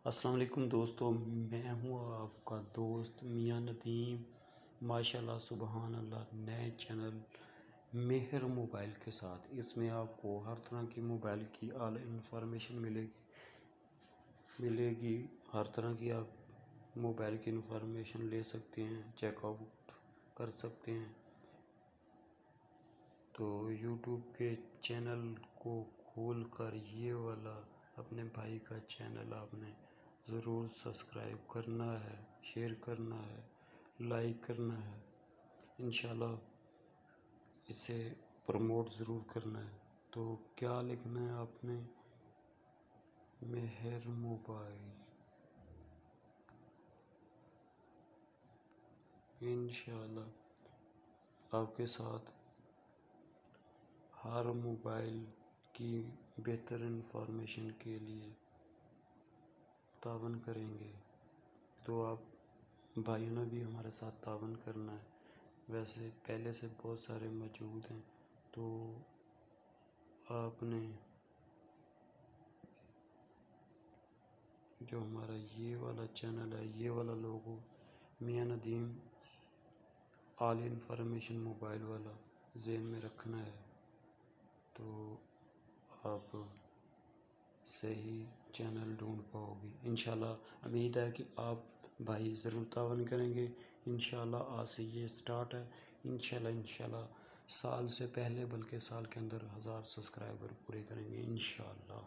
अस्सलाम वालेकुम दोस्तों, मैं हूँ आपका दोस्त मियां नदीम। माशाल्लाह सुबहान अल्लाह नए चैनल मेहर मोबाइल के साथ। इसमें आपको हर तरह की मोबाइल की आला इंफॉर्मेशन मिलेगी। हर तरह की आप मोबाइल की इंफॉर्मेशन ले सकते हैं, चेकआउट कर सकते हैं। तो यूट्यूब के चैनल को खोल कर ये वाला अपने भाई का चैनल आपने ज़रूर सब्सक्राइब करना है, शेयर करना है, लाइक करना है। इंशाल्लाह इसे प्रमोट ज़रूर करना है। तो क्या लिखना है आपने? मेहर मोबाइल। इंशाल्लाह आपके साथ हर मोबाइल की बेहतर इंफॉर्मेशन के लिए तावन करेंगे। तो आप भाइयों ने भी हमारे साथ तावन करना है। वैसे पहले से बहुत सारे मौजूद हैं, तो आपने जो हमारा ये वाला चैनल है, ये वाला लोगो मियां नदीम ऑल इंफॉर्मेशन मोबाइल वाला ज़हन में रखना है। तो आप सही चैनल ढूंढ पाओगे। इंशाल्लाह उम्मीद है कि आप भाई ज़रूर तावन करेंगे। इंशाल्लाह आज से ये स्टार्ट है। इंशाल्लाह साल से पहले बल्कि साल के अंदर 1000 सब्सक्राइबर पूरे करेंगे इंशाल्लाह।